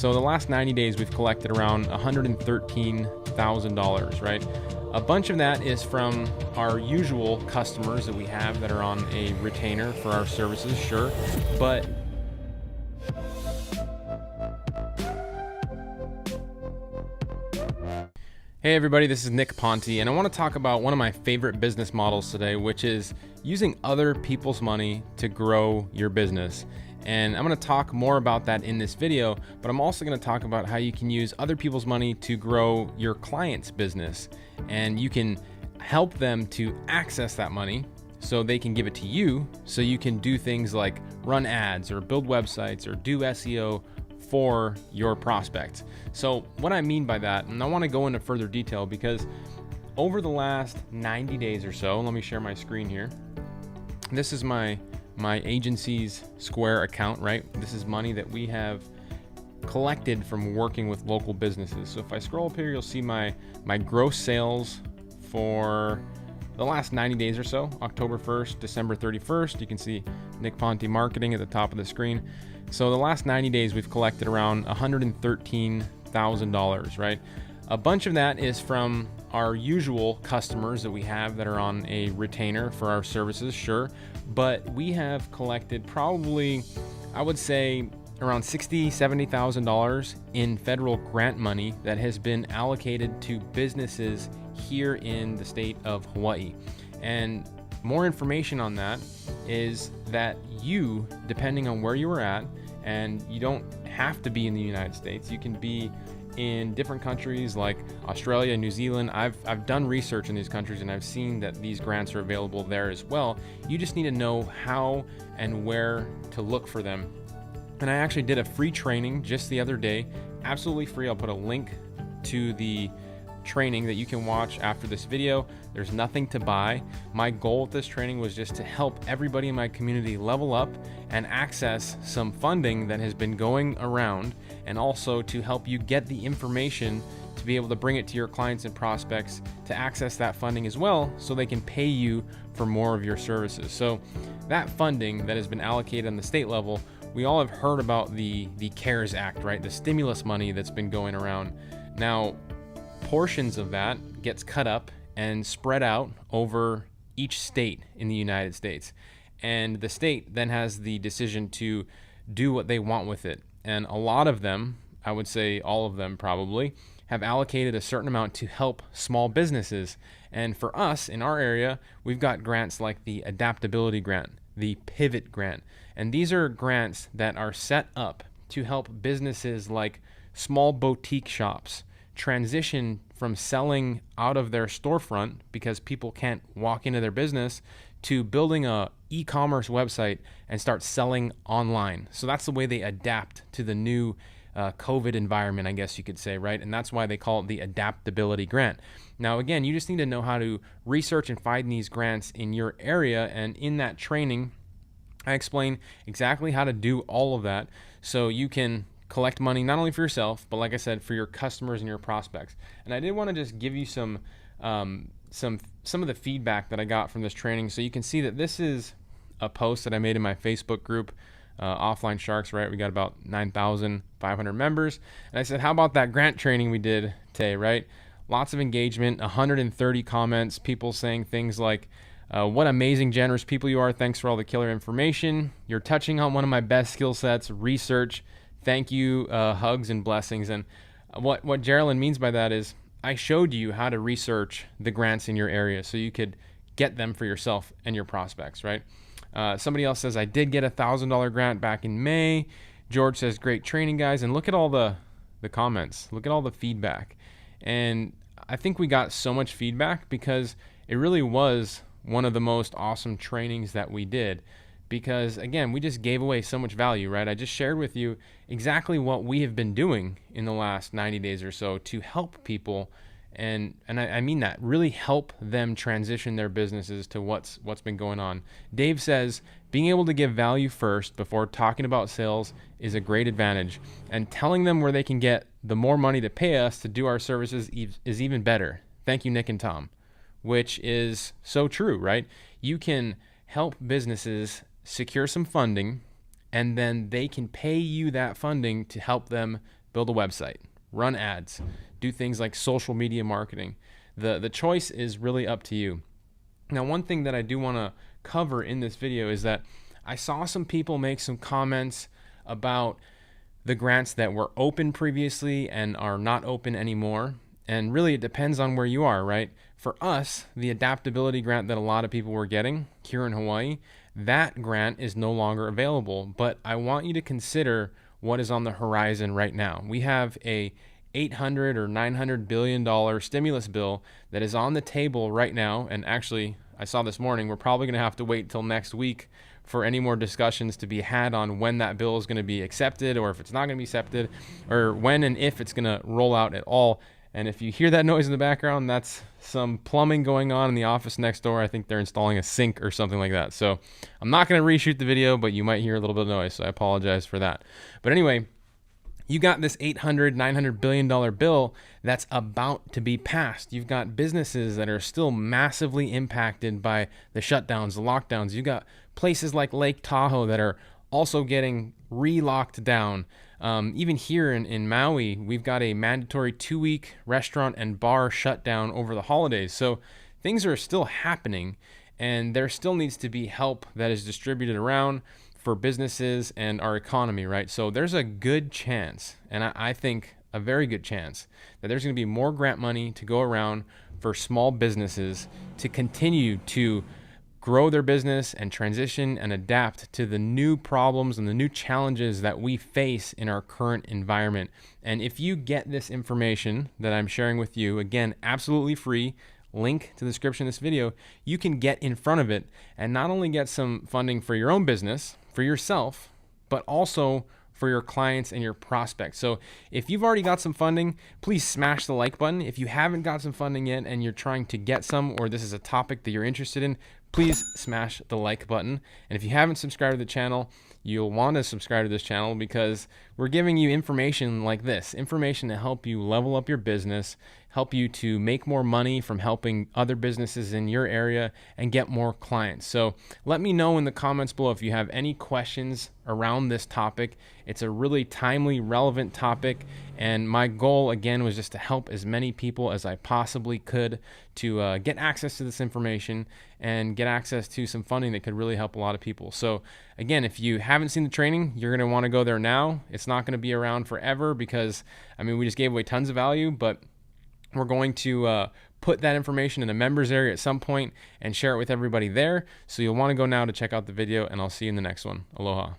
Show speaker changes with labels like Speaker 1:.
Speaker 1: So the last 90 days, we've collected around $113,000, right? A bunch of that is from our usual customers that we have that are on a retainer for our services, sure, but hey everybody, this is Nick Ponte, and I want to talk about one of my favorite business models today, which is using other people's money to grow your business. And I'm going to talk more about that in this video, but I'm also going to talk about how you can use other people's money to grow your client's business. And you can help them to access that money so they can give it to you, so you can do things like run ads or build websites or do SEO for your prospects. So what I mean by that, and I want to go into further detail because over the last 90 days or so, let me share my screen here. This is my agency's Square account, right? This is money that we have collected from working with local businesses. So if I scroll up here, you'll see my gross sales for the last 90 days or so, October 1st, December 31st. You can see Nick Ponte Marketing at the top of the screen. So the last 90 days, we've collected around $113,000, right? A bunch of that is from our usual customers that we have that are on a retainer for our services, sure, but we have collected probably, I would say, around $60,000, $70,000 in federal grant money that has been allocated to businesses here in the state of Hawaii. And more information on that is that you, depending on where you are at, and you don't have to be in the United States, you can be in different countries like Australia, New Zealand. I've done research in these countries and I've seen that these grants are available there as well. You just need to know how and where to look for them. And I actually did a free training just the other day, absolutely free. I'll put a link to the training that you can watch after this video. There's nothing to buy. My goal with this training was just to help everybody in my community level up and access some funding that has been going around, and also to help you get the information to be able to bring it to your clients and prospects to access that funding as well, so they can pay you for more of your services. So that funding that has been allocated on the state level, we all have heard about the CARES Act, right? The stimulus money that's been going around. Now, portions of that gets cut up and spread out over each state in the United States. And the state then has the decision to do what they want with it. And a lot of them, I would say all of them probably, have allocated a certain amount to help small businesses. And for us in our area, we've got grants like the Adaptability Grant, the Pivot Grant. And these are grants that are set up to help businesses like small boutique shops transition from selling out of their storefront because people can't walk into their business to building a e-commerce website and start selling online. So that's the way they adapt to the new COVID environment, I guess you could say, right? And that's why they call it the Adaptability Grant. Now, again, you just need to know how to research and find these grants in your area. And in that training, I explain exactly how to do all of that so you can collect money not only for yourself, but like I said, for your customers and your prospects. And I did want to just give you some of the feedback that I got from this training. So you can see that this is a post that I made in my Facebook group, Offline Sharks, right? We got about 9,500 members. And I said, how about that grant training we did today, right? Lots of engagement, 130 comments, people saying things like, what amazing, generous people you are. Thanks for all the killer information. You're touching on one of my best skill sets, research. Thank you, hugs and blessings. And what Geraldine means by that is I showed you how to research the grants in your area so you could get them for yourself and your prospects, right? Somebody else says, I did get a $1,000 grant back in May. George says, great training, guys. And look at all the comments. Look at all the feedback. And I think we got so much feedback because it really was one of the most awesome trainings that we did. Because again, we just gave away so much value, right? I just shared with you exactly what we have been doing in the last 90 days or so to help people, and I mean that, really help them transition their businesses to what's been going on. Dave says, being able to give value first before talking about sales is a great advantage, and telling them where they can get the more money to pay us to do our services is even better. Thank you, Nick and Tom. Which is so true, right? You can help businesses secure some funding, and then they can pay you that funding to help them build a website, run ads, do things like social media marketing. The choice is really up to you. Now, one thing that I do want to cover in this video is that I saw some people make some comments about the grants that were open previously and are not open anymore. And really, it depends on where you are, right? For us, the adaptability grant that a lot of people were getting here in Hawaii, that grant is no longer available. But I want you to consider what is on the horizon right now. We have a $800 or $900 billion stimulus bill that is on the table right now. And actually, I saw this morning, we're probably going to have to wait till next week for any more discussions to be had on when that bill is going to be accepted, or if it's not going to be accepted, or when and if it's going to roll out at all. And if you hear that noise in the background, that's some plumbing going on in the office next door. I think they're installing a sink or something like that. So I'm not going to reshoot the video, but you might hear a little bit of noise, so I apologize for that. But anyway, you got this $800, $900 billion bill that's about to be passed. You've got businesses that are still massively impacted by the shutdowns, the lockdowns. You've got places like Lake Tahoe that are also getting re-locked down. Even here in Maui, we've got a mandatory 2-week restaurant and bar shutdown over the holidays. So things are still happening, and there still needs to be help that is distributed around for businesses and our economy, right? So there's a good chance, and I think a very good chance, that there's going to be more grant money to go around for small businesses to continue to grow their business and transition and adapt to the new problems and the new challenges that we face in our current environment. And if you get this information that I'm sharing with you, again, absolutely free, link to the description of this video, you can get in front of it and not only get some funding for your own business, for yourself, but also for your clients and your prospects. So if you've already got some funding, please smash the like button. If you haven't got some funding yet and you're trying to get some, or this is a topic that you're interested in, please smash the like button. And if you haven't subscribed to the channel, you'll want to subscribe to this channel because we're giving you information like this, information to help you level up your business, help you to make more money from helping other businesses in your area and get more clients. So let me know in the comments below if you have any questions around this topic. It's a really timely, relevant topic. And my goal, again, was just to help as many people as I possibly could to get access to this information and get access to some funding that could really help a lot of people. So again, if you haven't seen the training, you're going to want to go there now. It's not going to be around forever because, I mean, we just gave away tons of value, but we're going to put that information in a members area at some point and share it with everybody there. So you'll want to go now to check out the video, and I'll see you in the next one. Aloha.